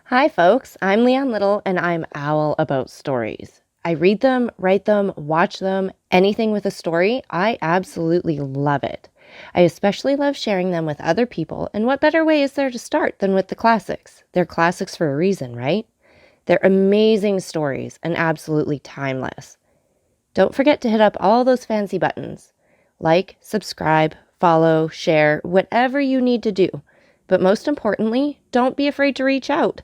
Hi folks, I'm Leanne Little and I'm owl about stories. I read them, write them, watch them, anything with a story, I absolutely love it. I especially love sharing them with other people, and what better way is there to start than with the classics? They're classics for a reason, right? They're amazing stories and absolutely timeless. Don't forget to hit up all those fancy buttons. Like, subscribe, follow, share, whatever you need to do. But most importantly, don't be afraid to reach out.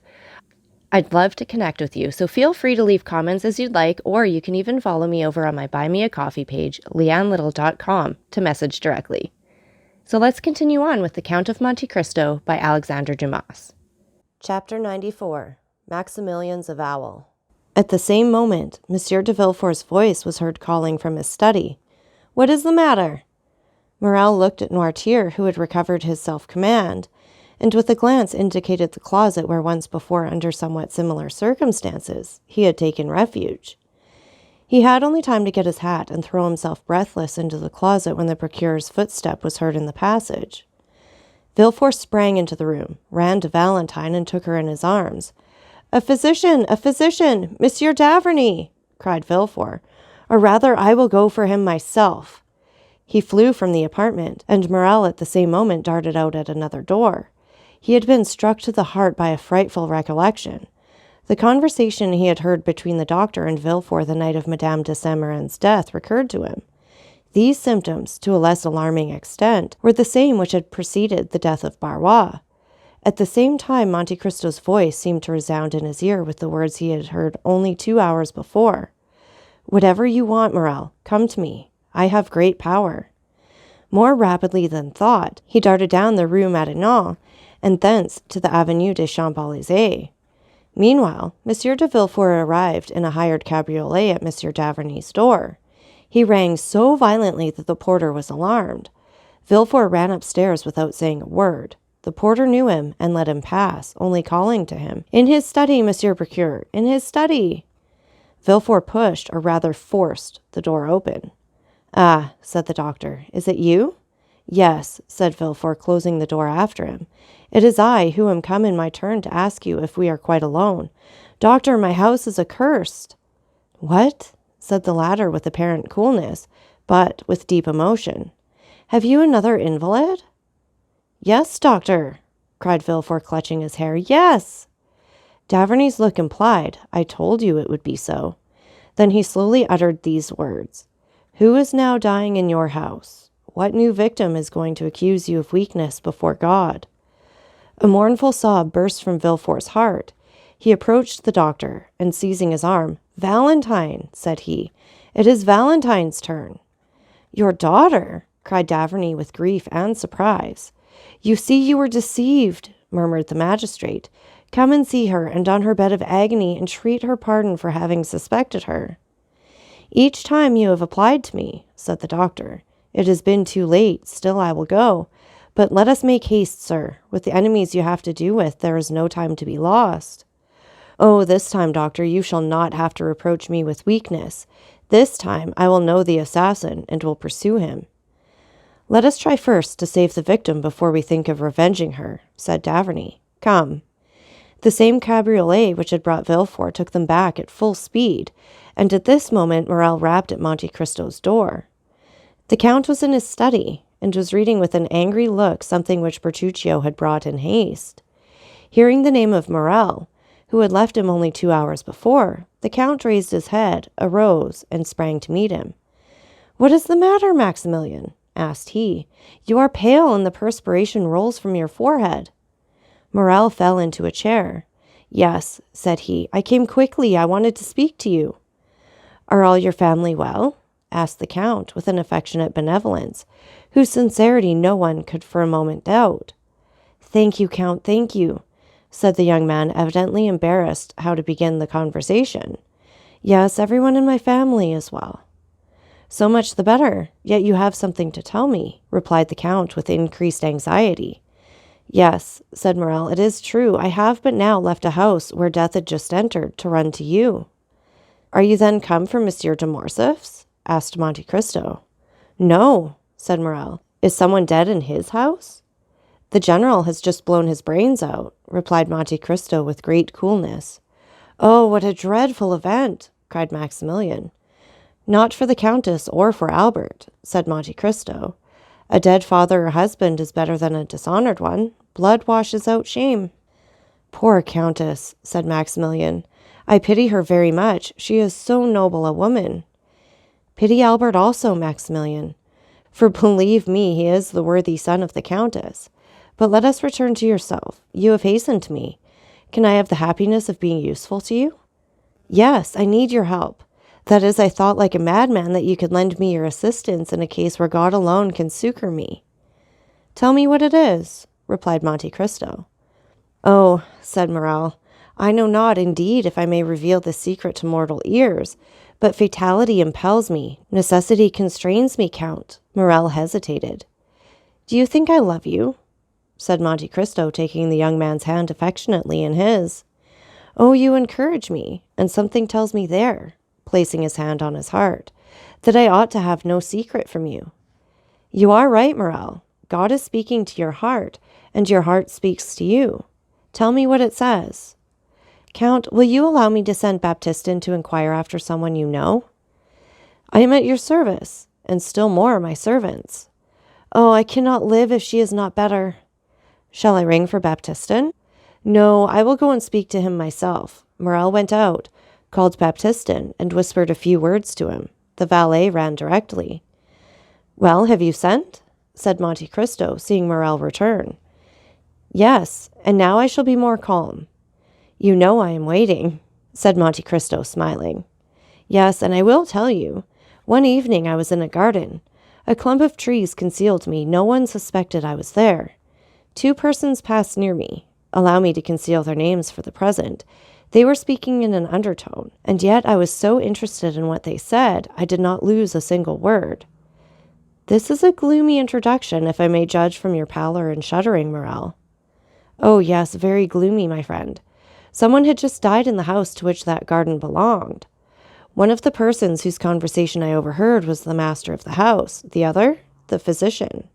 I'd love to connect with you, so feel free to leave comments as you'd like, or you can even follow me over on my Buy Me a Coffee page, leannelittle.com, to message directly. So let's continue on with The Count of Monte Cristo by Alexandre Dumas. Chapter 94, Maximillian's Avowal. At the same moment, Monsieur de Villefort's voice was heard calling from his study. "What is the matter?" Morel looked at Noirtier, who had recovered his self-command, and with a glance indicated the closet where once before, under somewhat similar circumstances, he had taken refuge. He had only time to get his hat and throw himself breathless into the closet when the procureur's footstep was heard in the passage. Villefort sprang into the room, ran to Valentine, and took her in his arms. "A physician! A physician! Monsieur d'Avrigny!" cried Villefort. "Or rather, I will go for him myself." He flew from the apartment, and Morel at the same moment darted out at another door. He had been struck to the heart by a frightful recollection. The conversation he had heard between the doctor and Villefort the night of Madame de Saint-Méran's death recurred to him. These symptoms, to a less alarming extent, were the same which had preceded the death of Barrois. At the same time, Monte Cristo's voice seemed to resound in his ear with the words he had heard only 2 hours before. "Whatever you want, Morel, come to me. I have great power." More rapidly than thought, he darted down the Rue Matignon, and thence to the Avenue des Champs-Élysées. Meanwhile, Monsieur de Villefort arrived in a hired cabriolet at Monsieur d'Avrigny's door. He rang so violently that the porter was alarmed. Villefort ran upstairs without saying a word. The porter knew him and let him pass, only calling to him, "In his study, Monsieur Procureur, in his study." Villefort pushed, or rather forced, the door open. "Ah," said the doctor, "is it you?" "Yes," said Villefort, closing the door after him. "It is I who am come in my turn to ask you if we are quite alone. Doctor, my house is accursed." "What?" said the latter with apparent coolness, but with deep emotion. "Have you another invalid?" "Yes, doctor," cried Villefort, clutching his hair. "Yes." D'Avrigny's look implied, "I told you it would be so." Then he slowly uttered these words: "Who is now dying in your house? What new victim is going to accuse you of weakness before God?" A mournful sob burst from Villefort's heart. He approached the doctor, and seizing his arm, "Valentine," said he, "it is Valentine's turn." "Your daughter?" cried d'Avrigny with grief and surprise. "You see you were deceived," murmured the magistrate. "Come and see her, and on her bed of agony entreat her pardon for having suspected her." "Each time you have applied to me," said the doctor. "It has been too late, still I will go. But let us make haste, sir. With the enemies you have to do with, there is no time to be lost." "Oh, this time, doctor, you shall not have to reproach me with weakness. This time I will know the assassin and will pursue him." "Let us try first to save the victim before we think of revenging her," said d'Avrigny. "Come." The same cabriolet which had brought Villefort took them back at full speed, and at this moment Morel rapped at Monte Cristo's door. The Count was in his study, and was reading with an angry look something which Bertuccio had brought in haste. Hearing the name of Morel, who had left him only 2 hours before, the Count raised his head, arose, and sprang to meet him. "What is the matter, Maximillian?" asked he. "You are pale, and the perspiration rolls from your forehead." Morel fell into a chair. "Yes," said he, "I came quickly. I wanted to speak to you." "Are all your family well?" asked the Count, with an affectionate benevolence, whose sincerity no one could for a moment doubt. "Thank you, Count, thank you," said the young man, evidently embarrassed how to begin the conversation. "Yes, everyone in my family is well." "So much the better, yet you have something to tell me," replied the Count with increased anxiety. "Yes," said Morel, "it is true. I have but now left a house where death had just entered to run to you." "Are you then come from Monsieur de Morcerf's?" asked Monte Cristo. "No," said Morel. "Is someone dead in his house?" The general has just blown his brains out, replied Monte Cristo with great coolness. Oh, what a dreadful event, cried Maximilian. Not for the Countess or for Albert, said Monte Cristo. A dead father or husband is better than a dishonored one. Blood washes out shame. Poor Countess, said Maximilian. I pity her very much. She is so noble a woman. Pity Albert also, Maximilian, for believe me, he is the worthy son of the Countess. But let us return to yourself. You have hastened me. Can I have the happiness of being useful to you? Yes, I need your help. That is, I thought like a madman that you could lend me your assistance in a case where God alone can succor me. Tell me what it is, replied Monte Cristo. Oh, said Morrel, I know not, indeed, if I may reveal this secret to mortal ears, but fatality impels me, necessity constrains me, Count. Morrel hesitated. Do you think I love you? Said Monte Cristo, taking the young man's hand affectionately in his. Oh, you encourage me, and something tells me there, placing his hand on his heart, that I ought to have no secret from you. You are right, Morrel. God is speaking to your heart, and your heart speaks to you. Tell me what it says. Count, will you allow me to send Baptistin to inquire after someone you know? I am at your service, and still more my servants. Oh, I cannot live if she is not better. Shall I ring for Baptistin? No, I will go and speak to him myself. Morrel went out, called Baptistin, and whispered a few words to him. The valet ran directly. Well, have you sent? Said Monte Cristo, seeing Morrel return. Yes, and now I shall be more calm. You know I am waiting, said Monte Cristo, smiling. Yes, and I will tell you. One evening I was in a garden. A clump of trees concealed me. No one suspected I was there. Two persons passed near me. Allow me to conceal their names for the present. They were speaking in an undertone, and yet I was so interested in what they said, I did not lose a single word. This is a gloomy introduction, if I may judge from your pallor and shuddering, Morrel. Oh, yes, very gloomy, my friend. Someone had just died in the house to which that garden belonged. One of the persons whose conversation I overheard was the master of the house, the other, the physician.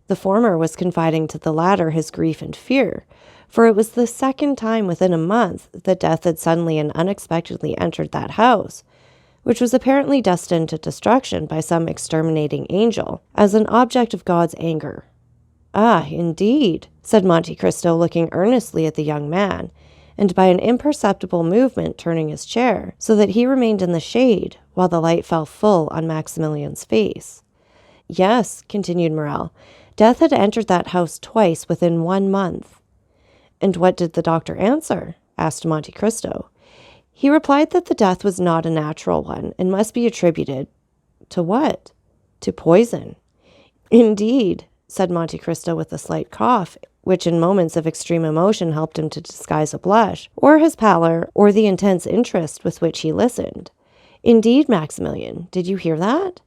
The former was confiding to the latter his grief and fear, for it was the second time within a month that death had suddenly and unexpectedly entered that house, which was apparently destined to destruction by some exterminating angel, as an object of God's anger. Ah, indeed, said Monte Cristo, looking earnestly at the young man, and by an imperceptible movement turning his chair, so that he remained in the shade, while the light fell full on Maximilian's face. Yes, continued Morrel, death had entered that house twice within 1 month. And what did the doctor answer? Asked Monte Cristo. He replied that the death was not a natural one, and must be attributed to what? To poison. Indeed, said Monte Cristo with a slight cough, which in moments of extreme emotion helped him to disguise a blush, or his pallor, or the intense interest with which he listened. Indeed, Maximilian, did you hear that?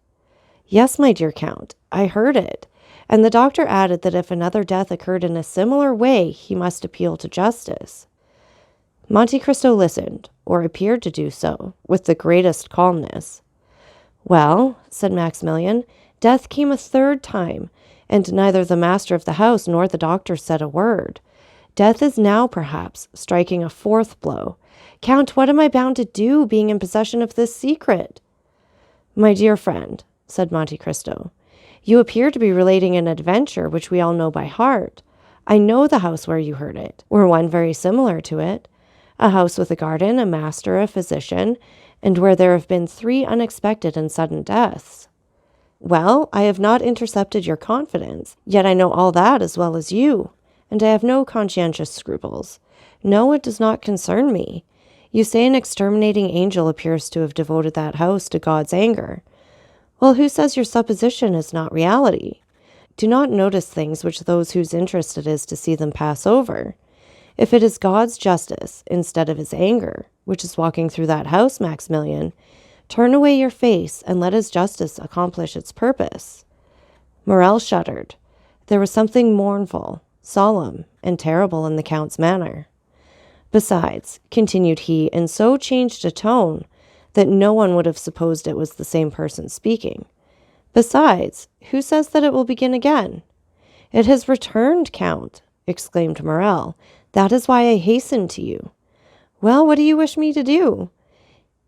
Yes, my dear Count, I heard it, and the doctor added that if another death occurred in a similar way, he must appeal to justice. Monte Cristo listened, or appeared to do so, with the greatest calmness. Well, said Maximilian, death came a third time, and neither the master of the house nor the doctor said a word. Death is now, perhaps, striking a fourth blow. Count, what am I bound to do, being in possession of this secret? My dear friend, said Monte Cristo, you appear to be relating an adventure which we all know by heart. I know the house where you heard it, or one very similar to it. A house with a garden, a master, a physician, and where there have been 3 unexpected and sudden deaths. Well, I have not intercepted your confidence, yet I know all that as well as you, and I have no conscientious scruples. No, it does not concern me. You say an exterminating angel appears to have devoted that house to God's anger. Well, who says your supposition is not reality? Do not notice things which those whose interest it is to see them pass over. If it is God's justice, instead of his anger, which is walking through that house, Maximilian, turn away your face and let his justice accomplish its purpose. Morrel shuddered. There was something mournful, solemn, and terrible in the Count's manner. Besides, continued he, in so changed a tone that no one would have supposed it was the same person speaking. Besides, who says that it will begin again? "It has returned, Count," exclaimed Morel. "That is why I hastened to you." "Well, what do you wish me to do?"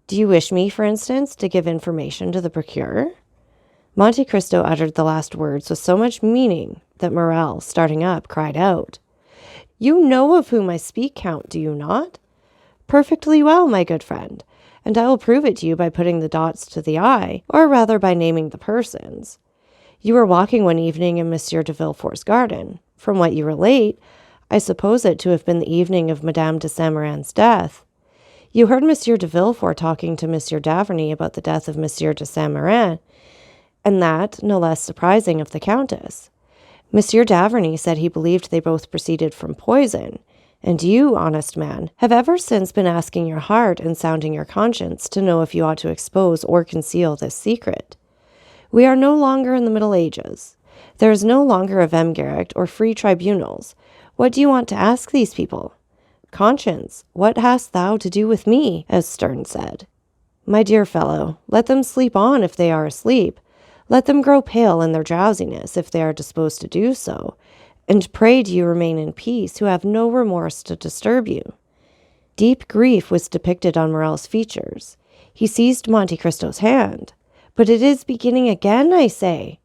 "Do you wish me, for instance, to give information to the procureur?" Monte Cristo uttered the last words with so much meaning that Morel, starting up, cried out, "You know of whom I speak, Count, do you not?" "Perfectly well, my good friend, and I will prove it to you by putting the dots to the I, or rather by naming the persons. You were walking one evening in Monsieur de Villefort's garden. From what you relate, I suppose it to have been the evening of Madame de Saint-Méran's death. You heard Monsieur de Villefort talking to Monsieur d'Averny about the death of Monsieur de Saint-Méran, and that, no less surprising, of the Countess. Monsieur d'Averny said he believed they both proceeded from poison, and you, honest man, have ever since been asking your heart and sounding your conscience to know if you ought to expose or conceal this secret. We are no longer in the Middle Ages. There is no longer a Vehmgericht or free tribunals. What do you want to ask these people? Conscience, what hast thou to do with me? As Sterne said. My dear fellow, let them sleep on if they are asleep. Let them grow pale in their drowsiness if they are disposed to do so. And pray do you remain in peace, who have no remorse to disturb you. Deep grief was depicted on Morel's features. He seized Monte Cristo's hand. But it is beginning again, I say.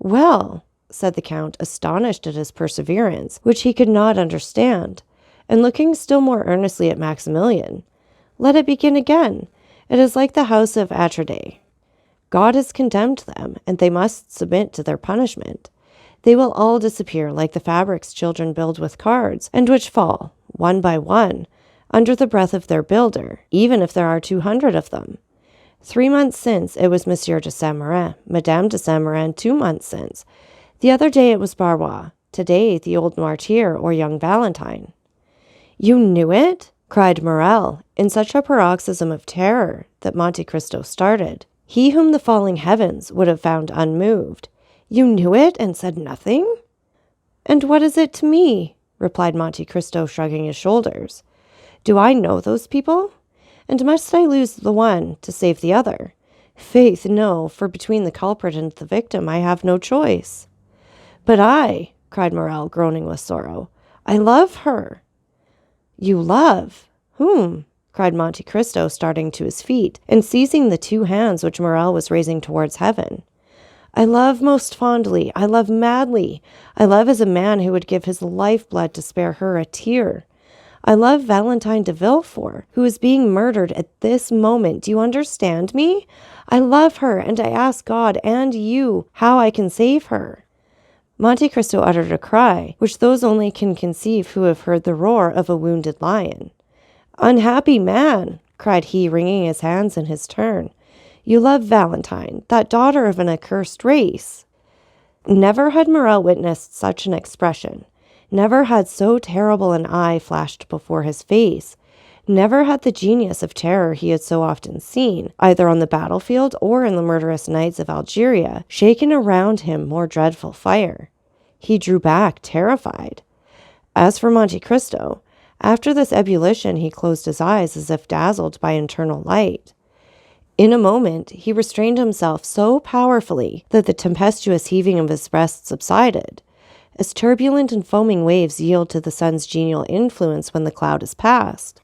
Well, said the Count, astonished at his perseverance, which he could not understand, and looking still more earnestly at Maximillian. Let it begin again. It is like the house of Atridae. God has condemned them, and they must submit to their punishment. They will all disappear like the fabrics children build with cards, and which fall, one by one, under the breath of their builder, even if there are 200 of them. 3 months since, it was Monsieur de Saint-Méran, Madame de Saint-Méran 2 months since. The other day it was Barrois, today the old Martyr or young Valentine. You knew it? Cried Morel, in such a paroxysm of terror that Monte Cristo started. He whom the falling heavens would have found unmoved. You knew it and said nothing? And what is it to me? Replied Monte Cristo, shrugging his shoulders. Do I know those people? And must I lose the one to save the other? Faith, no, for between the culprit and the victim I have no choice. But I, cried Morel, groaning with sorrow, I love her. You love? Whom? Cried Monte Cristo, starting to his feet, and seizing the 2 hands which Morel was raising towards heaven. I love most fondly, I love madly, I love as a man who would give his lifeblood to spare her a tear. I love Valentine de Villefort, who is being murdered at this moment. Do you understand me? I love her, and I ask God and you how I can save her. Monte Cristo uttered a cry, which those only can conceive who have heard the roar of a wounded lion. Unhappy man, cried he, wringing his hands in his turn. You love Valentine, that daughter of an accursed race. Never had Morel witnessed such an expression. Never had so terrible an eye flashed before his face. Never had the genius of terror he had so often seen, either on the battlefield or in the murderous nights of Algeria, shaken around him more dreadful fire. He drew back, terrified. As for Monte Cristo, after this ebullition he closed his eyes as if dazzled by internal light. In a moment he restrained himself so powerfully that the tempestuous heaving of his breast subsided. As turbulent and foaming waves yield to the sun's genial influence when the cloud is past.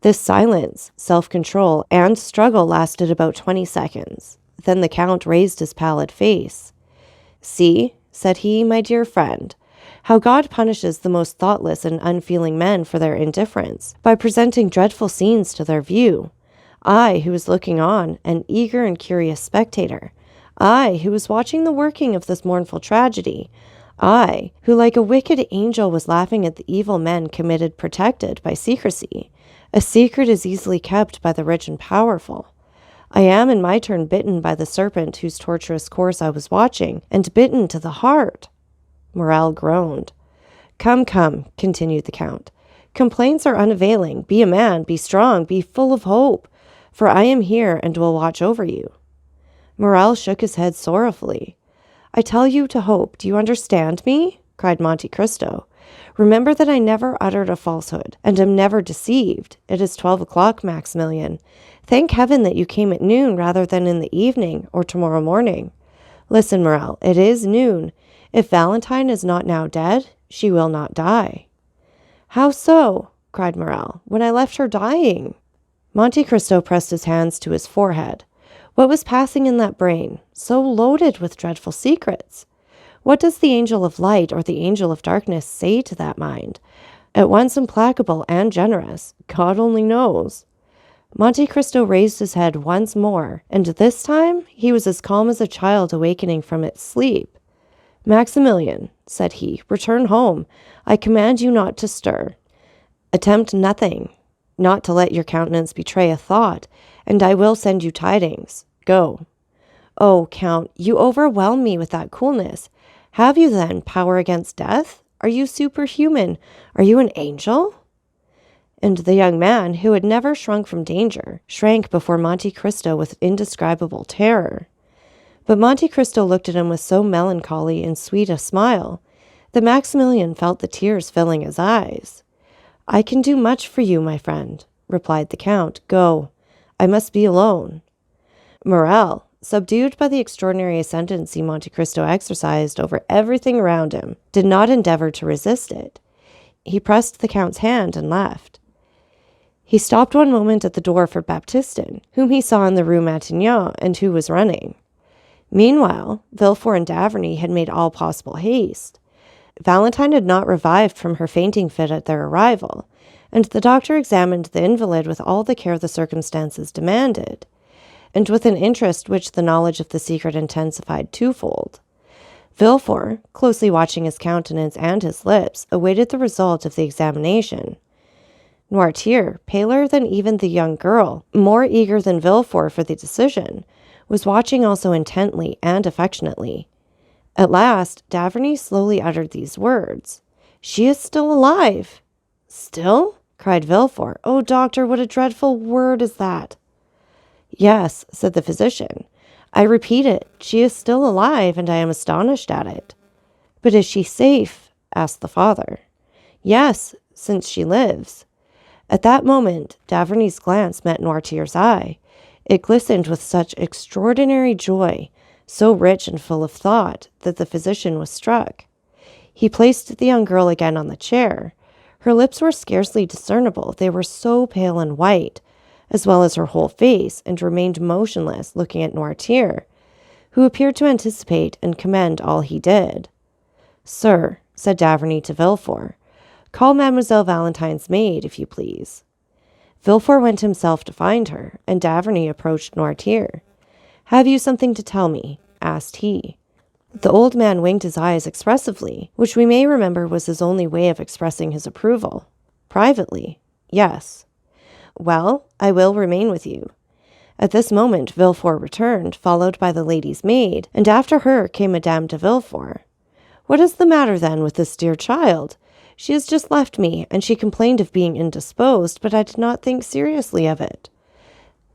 This silence, self-control, and struggle lasted about 20 seconds. Then the Count raised his pallid face. See, said he, my dear friend, how God punishes the most thoughtless and unfeeling men for their indifference, by presenting dreadful scenes to their view. I, who was looking on, an eager and curious spectator. I, who was watching the working of this mournful tragedy. I, who like a wicked angel was laughing at the evil men committed protected by secrecy. A secret is easily kept by the rich and powerful. I am in my turn bitten by the serpent whose tortuous course I was watching, and bitten to the heart. Morel groaned. Come, come, continued the Count. Complaints are unavailing. Be a man, be strong, be full of hope, for I am here and will watch over you. Morel shook his head sorrowfully. I tell you to hope. Do you understand me? Cried Monte Cristo. Remember that I never uttered a falsehood, and am never deceived. It is 12 o'clock, Maximillian. Thank heaven that you came at noon rather than in the evening or tomorrow morning. Listen, Morel, it is noon. If Valentine is not now dead, she will not die." "How so?" cried Morel. "When I left her dying." Monte Cristo pressed his hands to his forehead. What was passing in that brain, so loaded with dreadful secrets? What does the angel of light or the angel of darkness say to that mind? At once implacable and generous, God only knows. Monte Cristo raised his head once more, and this time he was as calm as a child awakening from its sleep. "Maximillian," said he, "return home. I command you not to stir. Attempt nothing, not to let your countenance betray a thought, and I will send you tidings. Go." "Oh, Count, you overwhelm me with that coolness. Have you, then, power against death? Are you superhuman? Are you an angel?" And the young man, who had never shrunk from danger, shrank before Monte Cristo with indescribable terror. But Monte Cristo looked at him with so melancholy and sweet a smile that Maximillian felt the tears filling his eyes. "I can do much for you, my friend," replied the Count. "Go. I must be alone." Morel, subdued by the extraordinary ascendancy Monte Cristo exercised over everything around him, did not endeavor to resist it. He pressed the Count's hand and left. He stopped one moment at the door for Baptistin, whom he saw in the Rue Matignon and who was running. Meanwhile, Villefort and d'Avrigny had made all possible haste. Valentine had not revived from her fainting fit at their arrival, and the doctor examined the invalid with all the care the circumstances demanded, and with an interest which the knowledge of the secret intensified twofold. Villefort, closely watching his countenance and his lips, awaited the result of the examination. Noirtier, paler than even the young girl, more eager than Villefort for the decision, was watching also intently and affectionately. At last, d'Avrigny slowly uttered these words: "She is still alive." "Still?" cried Villefort. "Oh, doctor, what a dreadful word is that!" "Yes," said the physician. "I repeat it, she is still alive, and I am astonished at it." "But is she safe?" asked the father. "Yes, since she lives." At that moment, d'Avrigny's glance met Noirtier's eye. It glistened with such extraordinary joy, so rich and full of thought, that the physician was struck. He placed the young girl again on the chair. Her lips were scarcely discernible, they were so pale and white, as well as her whole face, and remained motionless, looking at Noirtier, who appeared to anticipate and commend all he did. "Sir," said d'Avrigny to Villefort, "call Mademoiselle Valentine's maid, if you please." Villefort went himself to find her, and d'Avrigny approached Noirtier. "Have you something to tell me?" asked he. The old man winked his eyes expressively, which we may remember was his only way of expressing his approval. "Privately, yes." "Well, I will remain with you." At this moment Villefort returned, followed by the lady's maid, and after her came Madame de Villefort. "What is the matter, then, with this dear child? She has just left me, and she complained of being indisposed, but I did not think seriously of it."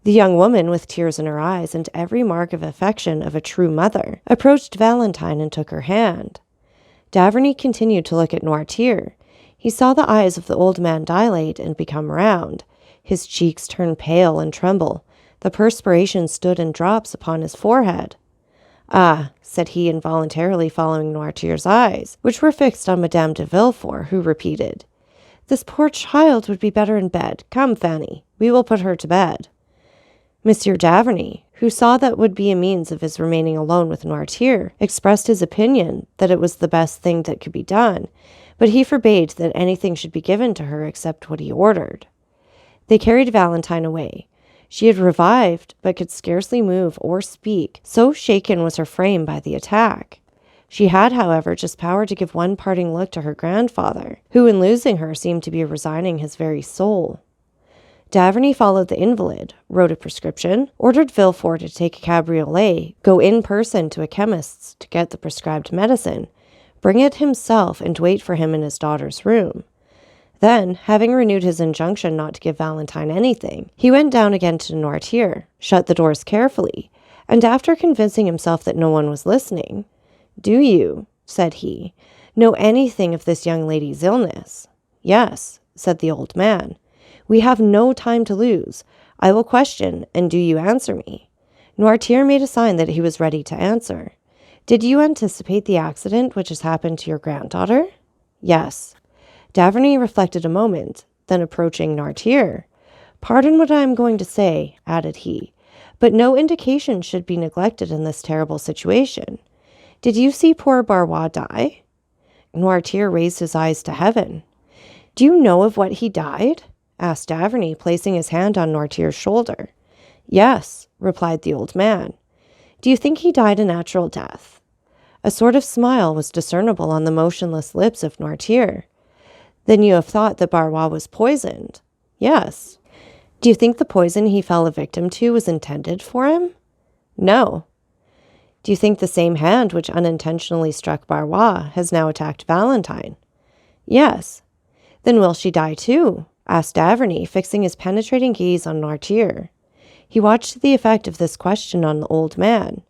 The young woman, with tears in her eyes and every mark of affection of a true mother, approached Valentine and took her hand. d'Avrigny continued to look at Noirtier. He saw the eyes of the old man dilate and become round. His cheeks turned pale and tremble. The perspiration stood in drops upon his forehead. "Ah," said he, involuntarily following Noirtier's eyes, which were fixed on Madame de Villefort, who repeated, "This poor child would be better in bed. Come, Fanny, we will put her to bed." Monsieur d'Avrigny, who saw that would be a means of his remaining alone with Noirtier, expressed his opinion that it was the best thing that could be done, but he forbade that anything should be given to her except what he ordered. They carried Valentine away. She had revived, but could scarcely move or speak, so shaken was her frame by the attack. She had, however, just power to give one parting look to her grandfather, who in losing her seemed to be resigning his very soul. d'Avrigny followed the invalid, wrote a prescription, ordered Villefort to take a cabriolet, go in person to a chemist's to get the prescribed medicine, bring it himself, and wait for him in his daughter's room. Then, having renewed his injunction not to give Valentine anything, he went down again to Noirtier, shut the doors carefully, and after convincing himself that no one was listening, "Do you," said he, "know anything of this young lady's illness?" "Yes," said the old man. "We have no time to lose. I will question, and do you answer me?" Noirtier made a sign that he was ready to answer. Did you anticipate the accident which has happened to your granddaughter? Yes. Daverney reflected a moment, then approaching Noirtier. Pardon what I am going to say, added he, but no indication should be neglected in this terrible situation. Did you see poor Barrois die? Noirtier raised his eyes to heaven. Do you know of what he died? Asked Daverney, placing his hand on Noirtier's shoulder. Yes, replied the old man. Do you think he died a natural death? A sort of smile was discernible on the motionless lips of Noirtier. Then you have thought that Barrois was poisoned? Yes. Do you think the poison he fell a victim to was intended for him? No. Do you think the same hand which unintentionally struck Barrois has now attacked Valentine? Yes. Then will she die too? Asked Daverney, fixing his penetrating gaze on Noirtier. He watched the effect of this question on the old man.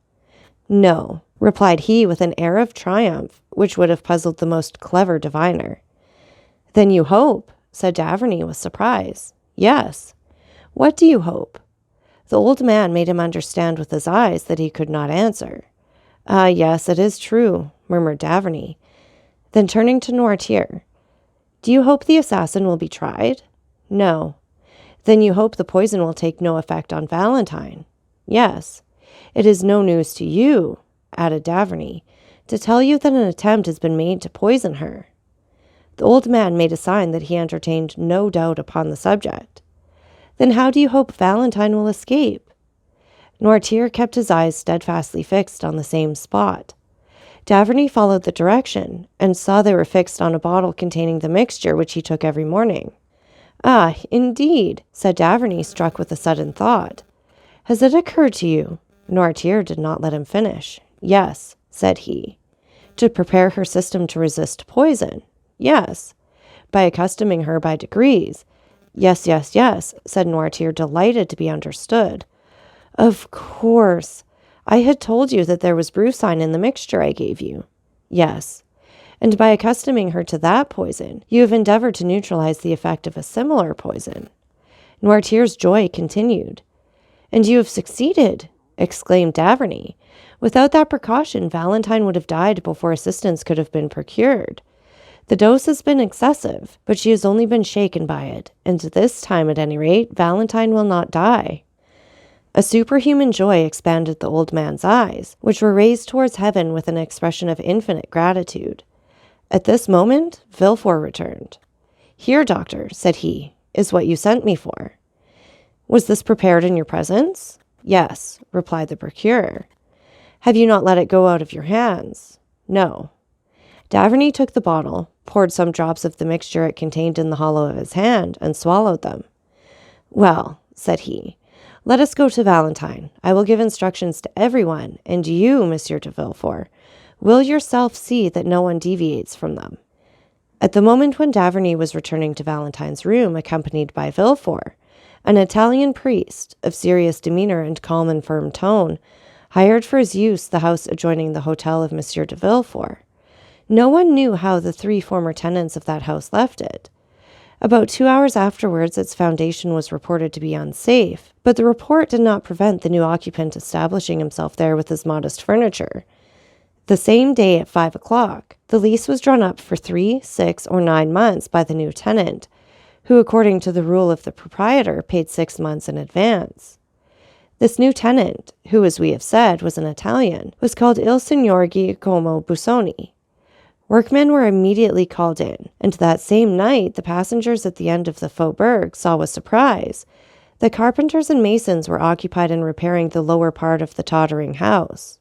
No, replied he with an air of triumph which would have puzzled the most clever diviner. Then you hope, said Daverney with surprise. Yes. What do you hope? The old man made him understand with his eyes that he could not answer. Ah, yes, it is true, murmured Daverney. Then turning to Noirtier, do you hope the assassin will be tried? No. Then you hope the poison will take no effect on Valentine? Yes. It is no news to you, added Daverney, to tell you that an attempt has been made to poison her. The old man made a sign that he entertained no doubt upon the subject. Then how do you hope Valentine will escape? Noirtier kept his eyes steadfastly fixed on the same spot. Daverney followed the direction, and saw they were fixed on a bottle containing the mixture which he took every morning. Ah, indeed, said Daverney, struck with a sudden thought. Has it occurred to you? Noirtier did not let him finish. Yes, said he. To prepare her system to resist poison? Yes. By accustoming her by degrees? Yes, yes, yes, said Noirtier, delighted to be understood. Of course. I had told you that there was brucine in the mixture I gave you. Yes. And by accustoming her to that poison, you have endeavored to neutralize the effect of a similar poison. Noirtier's joy continued. And you have succeeded, exclaimed Daverney. Without that precaution, Valentine would have died before assistance could have been procured. The dose has been excessive, but she has only been shaken by it, and this time, at any rate, Valentine will not die. A superhuman joy expanded the old man's eyes, which were raised towards heaven with an expression of infinite gratitude. At this moment, Villefort returned. Here, doctor, said he, is what you sent me for. Was this prepared in your presence? Yes, replied the procureur. Have you not let it go out of your hands? No. Daverney took the bottle, poured some drops of the mixture it contained in the hollow of his hand, and swallowed them. Well, said he, let us go to Valentine. I will give instructions to everyone, and you, Monsieur de Villefort, will yourself see that no one deviates from them. At the moment when Daverney was returning to Valentine's room, accompanied by Villefort, an Italian priest, of serious demeanor and calm and firm tone, hired for his use the house adjoining the hotel of Monsieur de Villefort. No one knew how the 3 former tenants of that house left it. About 2 hours afterwards, its foundation was reported to be unsafe, but the report did not prevent the new occupant establishing himself there with his modest furniture. The same day at 5 o'clock, the lease was drawn up for 3, 6, or 9 months by the new tenant, who, according to the rule of the proprietor, paid 6 months in advance. This new tenant, who, as we have said, was an Italian, was called Il Signor Giacomo Busoni. Workmen were immediately called in, and that same night the passengers at the end of the faubourg saw with surprise that carpenters and masons were occupied in repairing the lower part of the tottering house.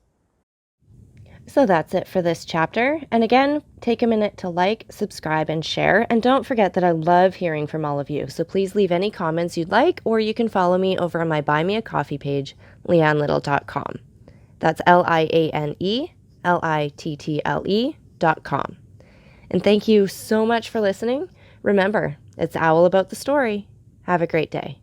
So that's it for this chapter. And again, take a minute to like, subscribe, and share. And don't forget that I love hearing from all of you. So please leave any comments you'd like, or you can follow me over on my Buy Me a Coffee page, leannelittle.com. That's LIANELITTLE.com. And thank you so much for listening. Remember, it's Owl About the Story. Have a great day.